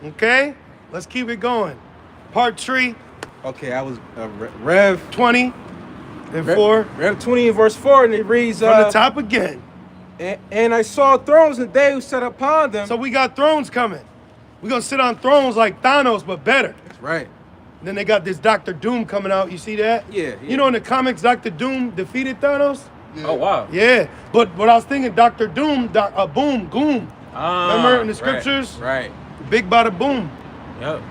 Okay? Let's keep it going. Part 3. Okay, I was Rev 20 and 4. Rev 20 and verse 4, and it reads From the top again. And I saw thrones, and they who sat upon them. So we got thrones coming. We're going to sit on thrones like Thanos, but better. That's right. And then they got this Dr. Doom coming out. You see that? Yeah. You know in the comics, Dr. Doom defeated Thanos? Yeah. Oh, wow. Yeah. But what I was thinking, Dr. Doom, boom, gloom. Remember in the scriptures? Right. Big bada boom. Yep.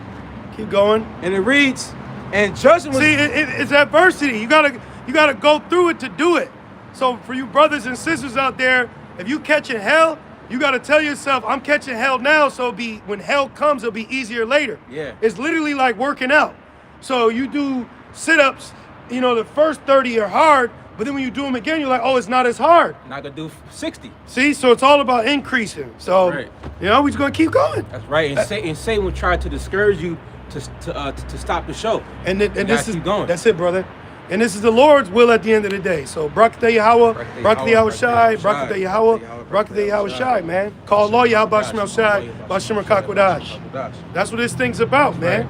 Keep going. And it reads, and judgment was... See, it's adversity. You gotta go through it to do it. So for you brothers and sisters out there, if you catching hell, you gotta tell yourself, I'm catching hell now, so when hell comes, it'll be easier later. Yeah. It's literally like working out. So you do sit-ups, the first 30 are hard, but then when you do them again, you're like, oh, it's not as hard. Not gonna do 60. See, so it's all about increasing. So, right. We're just gonna keep going. That's right. And Satan will try to discourage you to stop the show. And this is going. That's it, brother. And this is the Lord's will at the end of the day. So, Barakatah Yahweh, Barakatah Yahweh Shai, Barakatah Yahweh, Barakatah Yahweh Shai, man. Call Allah Yahweh Bashim Shai, Bashim Kakwadash. That's what this thing's about, man.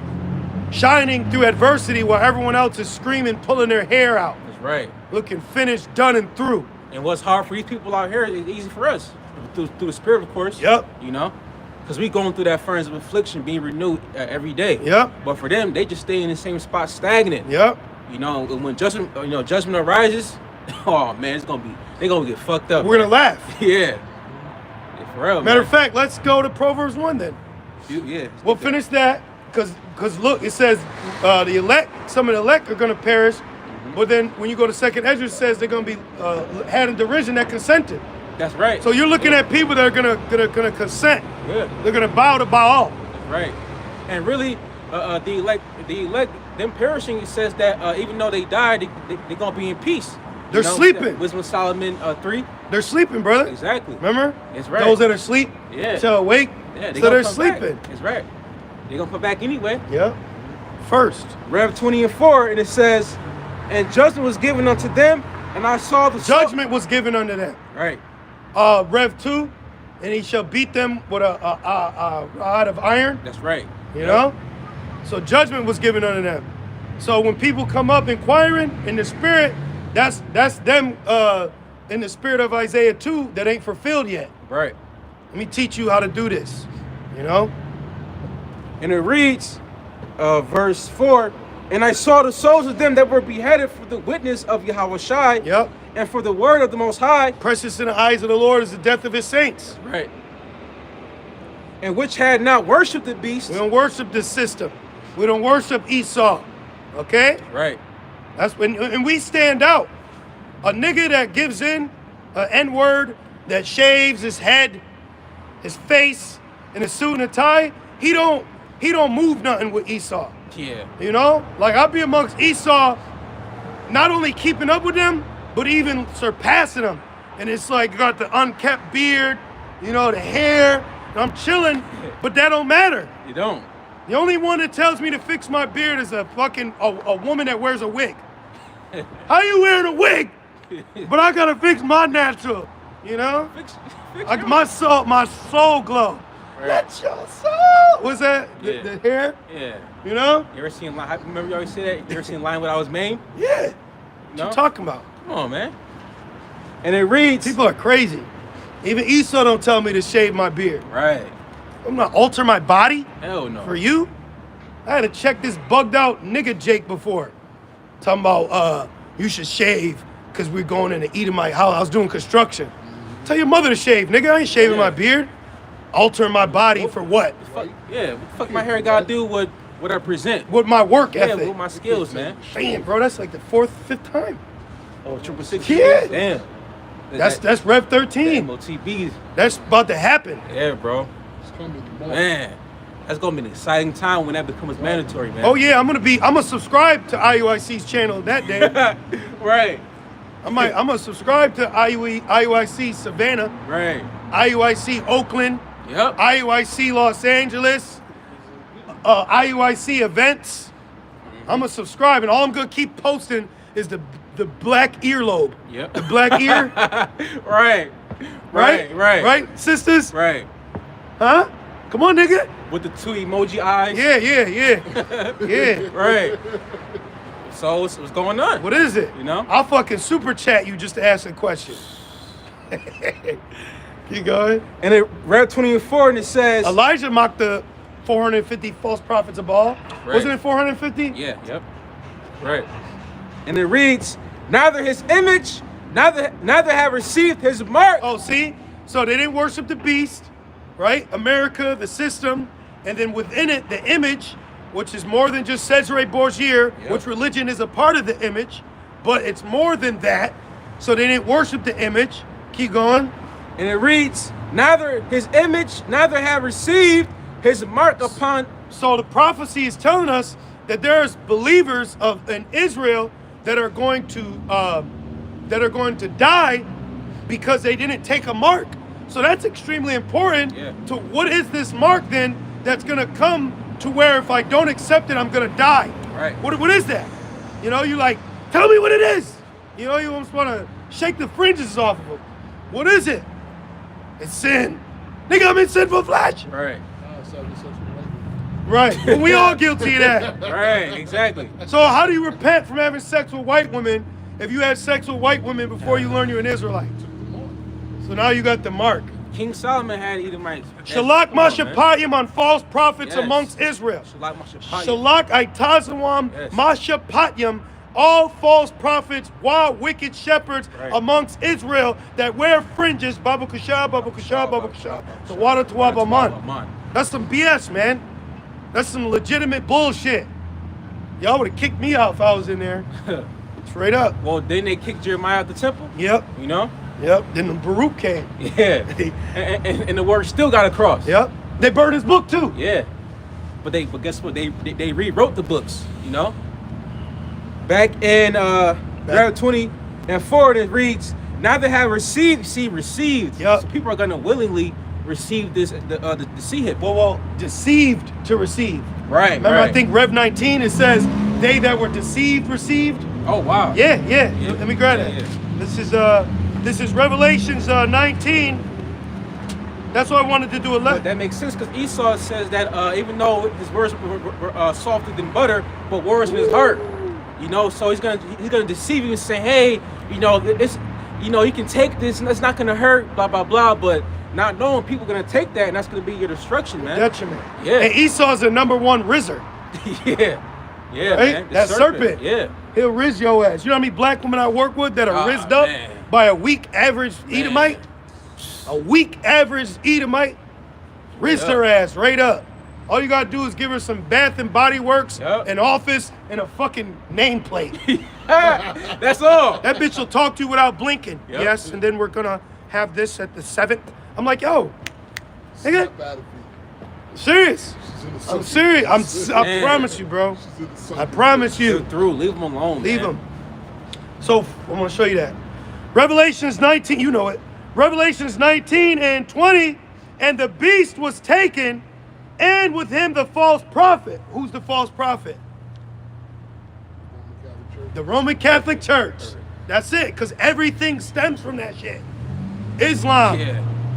Shining through adversity while everyone else is screaming, pulling their hair out. That's right. Looking finished, done, and through. And what's hard for these people out here is easy for us. Through the Spirit, of course. Yep. Because we going through that furnace of affliction, being renewed every day. Yep. But for them, they just stay in the same spot, stagnant. Yep. When judgment arises, oh man, they're gonna get fucked up. We're gonna laugh. Yeah. For real. Matter of fact, let's go to Proverbs 1 then. Yeah. We'll finish that because look, it says the elect, some of the elect are gonna perish, but then when you go to Second Ezra, it says they're gonna be had in derision that consented. That's right. So you're looking at people that are gonna consent. Yeah. They're gonna bow to Baal. That's right. And really, the elect, them perishing, it says that even though they died, they're gonna be in peace. They're sleeping. Wisdom of Solomon 3. They're sleeping, brother. Exactly. Remember? That's right. Those that are asleep shall awake. Yeah, so they're sleeping. That's right. They're gonna come back anyway. Yeah. First. Rev 20 and 4, and it says, and judgment was given unto them, and I saw the judgment was given unto them. Right. Rev 2, and he shall beat them with a rod of iron. That's right. You know? So judgment was given unto them. So when people come up inquiring in the spirit, that's them in the spirit of Isaiah 2 that ain't fulfilled yet. Right. Let me teach you how to do this. And it reads, verse 4, and I saw the souls of them that were beheaded for the witness of Yahweh Shai. Yep. And for the word of the Most High. Precious in the eyes of the Lord is the death of his saints. Right. And which had not worshipped the beast. We don't worship this system. We don't worship Esau. Okay? Right. That's when, and we stand out. A nigga that gives in an N-word, that shaves his head, his face, in a suit and a tie, he don't move nothing with Esau. Yeah. Like I'll be amongst Esau, not only keeping up with them, but even surpassing them. And it's like you got the unkept beard, the hair. And I'm chilling, but that don't matter. You don't. The only one that tells me to fix my beard is a woman that wears a wig. How you wearing a wig? But I gotta fix my natural, Fix my soul glow. Right. Let your soul. What's that? Yeah. The hair? Yeah. You know? You ever seen Line? Remember you always say that? You ever seen Line Without His Mane? Yeah. What you talking about? Come on, man. And it reads. People are crazy. Even Esau don't tell me to shave my beard. Right. I'm not alter my body. Hell no. For you? I had to check this bugged out nigga Jake before. Talking about you should shave because we're going in the Edomite house. I was doing construction. Tell your mother to shave, nigga. I ain't shaving my beard. Altering my body for what? What the fuck my hair gotta do with what I present? With my work ethic. Yeah, with my skills, man. Damn, bro, that's like the fifth time. Oh, 666. Yeah. Damn. That's Rev 13. MOTB. That's about to happen. Yeah, bro. Man, that's gonna be an exciting time when that becomes mandatory, man. Oh yeah, I'm gonna subscribe to IUIC's channel that day. Right. I'm gonna subscribe to IUIC Savannah. Right. IUIC Oakland. Yep. IUIC Los Angeles. IUIC events. I'm gonna subscribe, and all I'm gonna keep posting is the black earlobe. Yep. The black ear. Right. Right, sisters? Right. Huh? Come on, nigga. With the 2 emoji eyes. Yeah. Right. So what's going on? What is it? You know? I'll fucking super chat you just to ask a question. Keep going. And in Rev 20:4, and it says Elijah mocked the 450 false prophets of Baal. Right. Wasn't it 450? Yeah, yep. Right. And it reads, neither his image, neither have received his mark. Oh, see? So they didn't worship the beast, right? America, the system, and then within it, the image, which is more than just Cesare Borgia, which religion is a part of the image, but it's more than that. So they didn't worship the image. Keep going. And it reads, neither his image, neither have received his mark upon. So the prophecy is telling us that there's believers in Israel that are going to die because they didn't take a mark. So that's extremely important to what is this mark then that's going to come to where if I don't accept it, I'm going to die. Right. What is that? You know, you like, tell me what it is. You know, you almost want to shake the fringes off of them. What is it? It's sin. Nigga, I'm in sinful flesh. Right. Right. Well, we all guilty of that. Right, exactly. So how do you repent from having sex with white women if you had sex with white women before you learn you're an Israelite? So now you got the mark. King Solomon had Edomites. Shalak Mashapayim on false prophets amongst Israel. Shalak Aitazawam Mashapayim, all false prophets, wild wicked shepherds amongst Israel that wear fringes. Babu Kusha, Babu Kusha, Babu Kusha. The water to Abaman. That's some BS, man. That's some legitimate bullshit. Y'all would have kicked me out if I was in there. Straight up. Well, then they kicked Jeremiah out the temple. Yep. You know? Yep. Then the Baruch came. Yeah. and the word still got across. Yep. They burned his book too. Yeah. But guess what? They rewrote the books, you know? Back in Rev 20:4, it reads, neither have received. Yep. So people are gonna willingly receive this the seed. Well, deceived to receive. Right. Remember, I think Rev 19 it says they that were deceived received. Oh wow. Yeah. Let me grab that. Yeah. This is Revelations 19. That's why I wanted to do a But that makes sense because Esau says that even though his words were softer than butter, but words in his heart. You know, so he's gonna deceive you and say, hey, you know, you can take this and it's not gonna hurt, blah blah blah, but not knowing people are gonna take that and that's gonna be your destruction, man. Detriment. Yeah. And Esau's the #1 rizzer. Yeah, right? man. That serpent. Yeah. He'll riz your ass. You know how many black women I work with that are rizzed up by a weak average Edomite? A weak average Edomite. Riz her ass right up. All you gotta do is give her some Bath and Body Works, an office, and a fucking nameplate. That's all. That bitch will talk to you without blinking. Yep. Yes, and then we're gonna have this at the 7th. I'm like, yo, nigga, serious. I'm serious. I promise you, bro. I promise you. Through. Leave them alone. Leave them. So I'm gonna show you that. Revelations 19. You know it. Revelations 19:20, and the beast was taken, and with him the false prophet. Who's the false prophet? The Roman Catholic Church. That's it, because everything stems from that shit. Islam,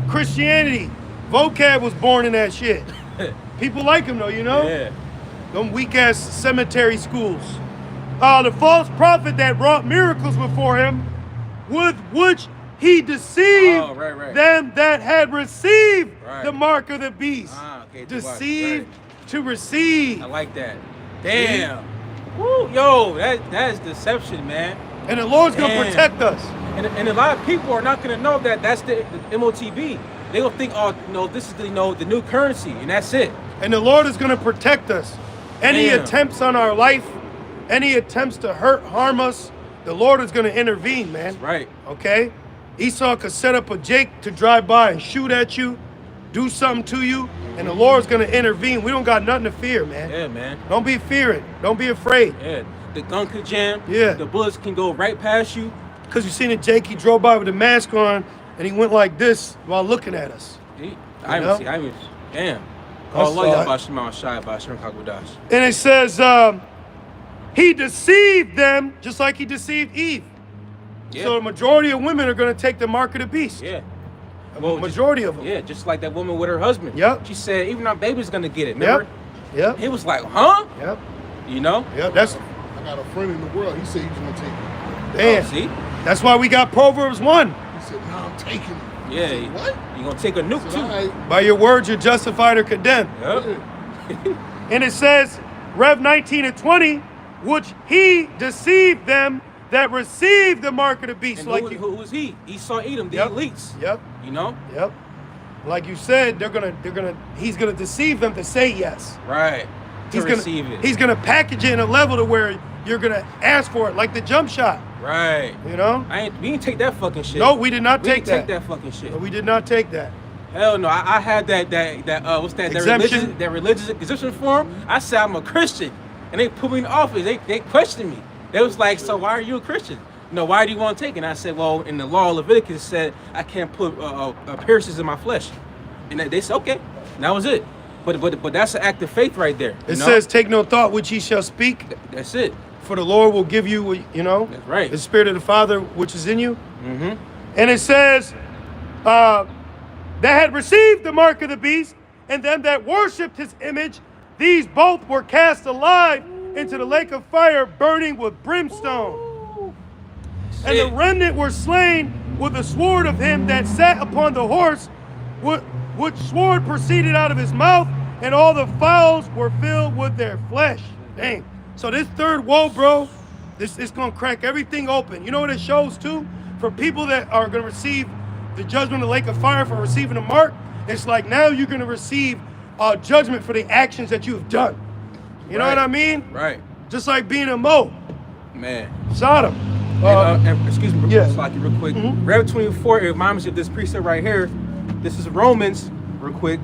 Christianity, vocab was born in that shit. People like him though, you know? Yeah. Them weak ass cemetery schools. The false prophet that wrought miracles before him, with which he deceived them that had received the mark of the beast. Deceived to receive. I like that. Damn. Woo, yo, that's deception, man. And the Lord's gonna protect us. And a lot of people are not gonna know that that's the MOTB. They gonna think, oh, no, this is the new currency, and that's it. And the Lord is gonna protect us. Any attempts on our life, any attempts to hurt, harm us, the Lord is gonna intervene, man. That's right. Okay? Esau could set up a Jake to drive by and shoot at you, do something to you, and the Lord's gonna intervene. We don't got nothing to fear, man. Yeah, man. Don't be fearing. Don't be afraid. Yeah. The gun could jam. Yeah. The bullets can go right past you. Because you seen a Jake, he drove by with a mask on, and he went like this while looking at us. Damn. And it says, he deceived them just like he deceived Eve. Yeah. So the majority of women are going to take the mark of the beast. Yeah. Well, majority of them. Yeah, just like that woman with her husband. Yep. She said, even our baby's gonna get it. Remember? Yep. He was like, huh? Yep. You know? Yep. That's I got a friend in the world. He said he's gonna take it. damn. See? That's why we got Proverbs 1. He said, "Nah, I'm taking it." I Yeah. said, what? You gonna take a nuke I said, too? "All right." By your words, you're justified or condemned. Yep. And it says, Rev 19 and 20, which he deceived them that received the mark of the beast. And Like who was he? Esau, Edom, the Yep. elites. Yep. You know? Yep. Like you said, he's gonna deceive them to say yes. Right. To receive it. He's gonna package it in a level to where you're gonna ask for it, like the jump shot. Right. You know? We didn't take that fucking shit. No, we did not We take didn't that. take that fucking shit. We did not take that. Hell no. I had that what's that? Exemption? That religious exemption form. I said I'm a Christian, and they put me in office. They questioned me. They was like, so why are you a Christian? Why do you want to take it? And I said, well, in the law of Leviticus it said I can't put piercings in my flesh. And they said, okay, and that was it. But that's an act of faith right there. It says, take no thought which ye shall speak, That's it. for the Lord will give you, That's right. the Spirit of the Father which is in you. Mm-hmm. And it says, that had received the mark of the beast, and them that worshipped his image, these both were cast alive into the lake of fire burning with brimstone. And the remnant were slain with the sword of him that sat upon the horse, which sword proceeded out of his mouth, and all the fowls were filled with their flesh. Dang. So this third woe, bro, this is gonna crack everything open. You know what it shows too? For people that are gonna receive the judgment of the lake of fire for receiving a mark, it's like now you're gonna receive judgment for the actions that you've done. You know what I mean? Right. Just like being a Mo, Man. Sodom. And excuse me, yeah. Slocky, real quick. Mhm. Rev 24, it reminds me of this precept right here. This is Romans, real quick.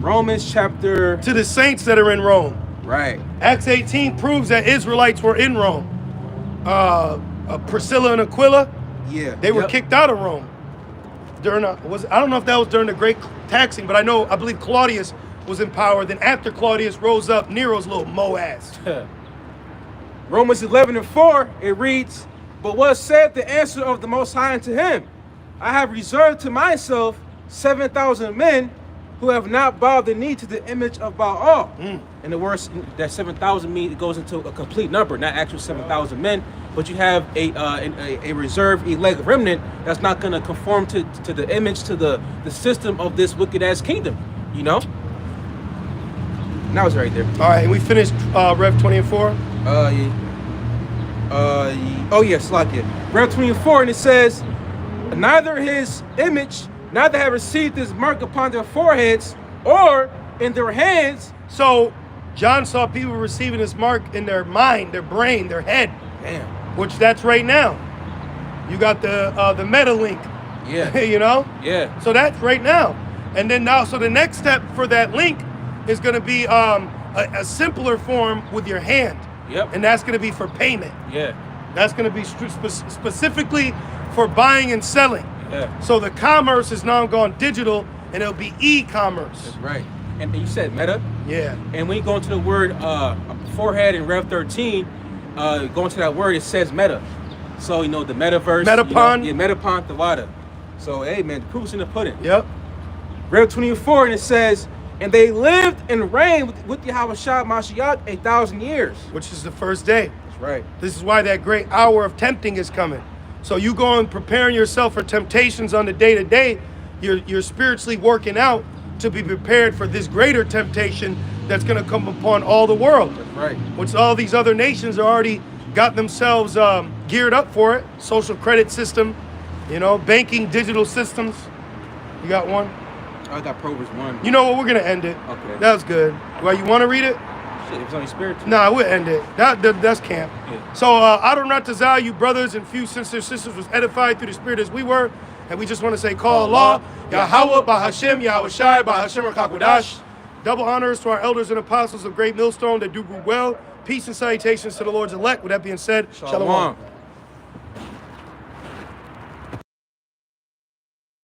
Romans chapter. To the saints that are in Rome. Right. Acts 18 proves that Israelites were in Rome. Priscilla and Aquila, Yeah. they were kicked out of Rome. I don't know if that was during the Great Taxing, but I believe Claudius was in power. Then after Claudius rose up, Nero's little Mo ass. Romans 11 and 4, it reads, but what said the answer of the Most High unto him? I have reserved to myself 7,000 men who have not bowed the knee to the image of Baal. And the words that 7,000 mean, it goes into a complete number, not actual 7,000 men, but you have a reserved elect remnant that's not going to conform to the image, to the system of this wicked ass kingdom, you know? And that was right there. All right, and we finished Rev 20 and 4. Oh yes, like it. Rev 24, and it says, neither his image, neither have received this mark upon their foreheads or in their hands. So John saw people receiving this mark in their mind, their brain, their head. Damn. Which that's right now. You got the meta link. Yeah. You know? Yeah. So that's right now. And then now, so the next step for that link is going to be a simpler form with your hand. Yep. And that's going to be for payment. Yeah. That's going to be specifically for buying and selling. Yeah. So the commerce is now gone digital, and it'll be e-commerce. That's right. And you said meta. Yeah. And when you go into the word forehead in Rev 13, go into that word, it says meta. So, you know, the metaverse. Metapon. Metapon, the water. So, hey, man, the proof's in the pudding. Yep. Rev 24, and it says, and they lived and reigned with Yahushua Mashiach 1,000 years. Which is the first day. That's right. This is why that great hour of tempting is coming. So you go and preparing yourself for temptations on the day-to-day, you're spiritually working out to be prepared for this greater temptation that's going to come upon all the world. That's right. Which all these other nations are already got themselves geared up for it. Social credit system, you know, banking, digital systems. You got one? I got Proverbs 1. You know what? We're going to end it. Okay. That was good. Well, you want to read it? Shit, it was on your spirit. Nah, we'll end it. That's camp. Yeah. So, Adonai, you brothers and few sisters was edified through the Spirit as we were. And we just want to say, call Allah, Yahweh, Bahashem, Yahushai, Bahashem, Rakakwadash. Double honors to our elders and apostles of Great Millstone that do well. Peace and salutations to the Lord's elect. With that being said, Shalom.